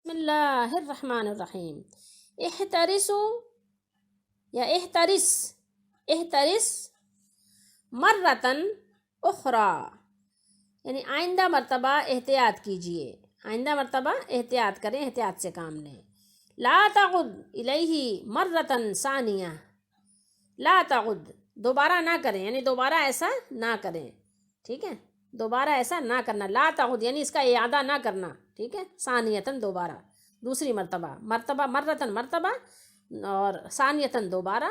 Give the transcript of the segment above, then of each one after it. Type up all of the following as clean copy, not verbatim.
بسم اللہ الرحمن الرحیم۔ احترسو یا احترس مرتن اخرى، یعنی آئندہ مرتبہ احتیاط کیجئے، آئندہ مرتبہ احتیاط کریں، احتیاط سے کام لیں۔ لا تعد الیہ مرتن ثانیہ، لا تعد دوبارہ نہ کریں، یعنی دوبارہ ایسا نہ کریں، ٹھیک ہے، دوبارہ ایسا نہ کرنا۔ لا تعد یعنی اس کا اعادہ نہ کرنا، ٹھیک ہے، ثانیتاً دوبارہ، دوسری مرتبہ مرتن مرتبہ، اور ثانیتاً دوبارہ،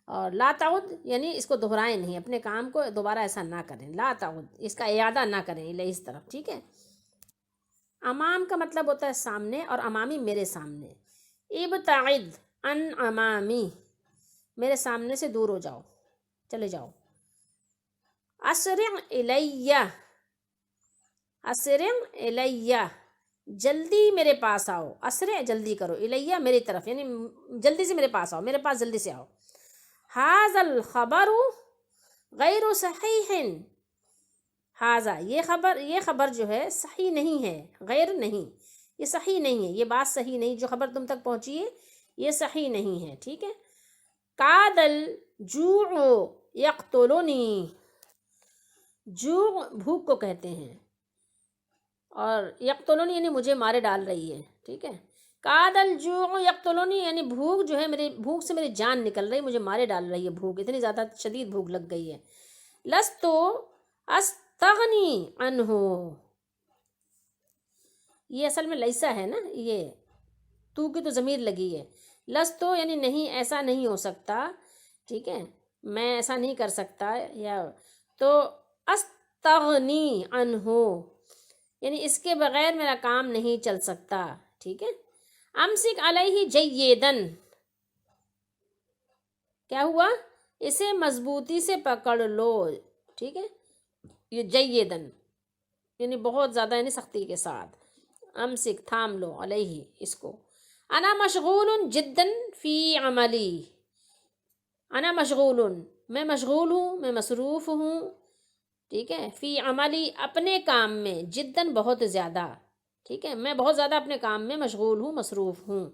اور لا تعد یعنی اس کو دہرائیں نہیں، اپنے کام کو دوبارہ ایسا نہ کریں، لا تعد اس کا اعادہ نہ کریں الیہ اس طرف، ٹھیک ہے۔ امام کا مطلب ہوتا ہے سامنے، اور امامی میرے سامنے۔ ابتعد عن امامی، میرے سامنے سے دور ہو جاؤ، چلے جاؤ۔ اسرع الیہ، اسرع الیہ جلدی میرے پاس آؤ، اسرع جلدی کرو، الیہ میری طرف، یعنی جلدی سے میرے پاس آؤ، میرے پاس جلدی سے آؤ۔ ھذا الخبر غیر صحیح، ھذا یہ خبر جو ہے صحیح نہیں ہے، غیر نہیں، یہ صحیح نہیں ہے، یہ بات صحیح نہیں، جو خبر تم تک پہنچی ہے یہ صحیح نہیں ہے، ٹھیک ہے۔ کاد الجوع یقتلنی، جوع بھوک کو کہتے ہیں، اور یقتلنی یعنی مجھے مارے ڈال رہی ہے، ٹھیک ہے۔ کاد الجوع یقتلنی یعنی بھوک جو ہے، میری بھوک سے میری جان نکل رہی، مجھے مارے ڈال رہی ہے بھوک، اتنی زیادہ شدید بھوک لگ گئی ہے۔ لست استغنی عنہ، یہ اصل میں لیسا ہے نا، یہ تو کی تو ضمیر لگی ہے، لستو یعنی نہیں، ایسا نہیں ہو سکتا، ٹھیک ہے، میں ایسا نہیں کر سکتا، یا تو استغنی عنہ یعنی اس کے بغیر میرا کام نہیں چل سکتا، ٹھیک ہے۔ امسک علیہ جیدن، کیا ہوا، اسے مضبوطی سے پکڑ لو، ٹھیک ہے، یہ جیدن یعنی بہت زیادہ، یعنی سختی کے ساتھ، امسک تھام لو، علیہ اس کو۔ انا مشغول جدا فی عملی، انا مشغول میں مشغول ہوں، میں مصروف ہوں، ٹھیک ہے، فی عملی اپنے کام میں، جداً بہت زیادہ، ٹھیک ہے، میں بہت زیادہ اپنے کام میں مشغول ہوں، مصروف ہوں۔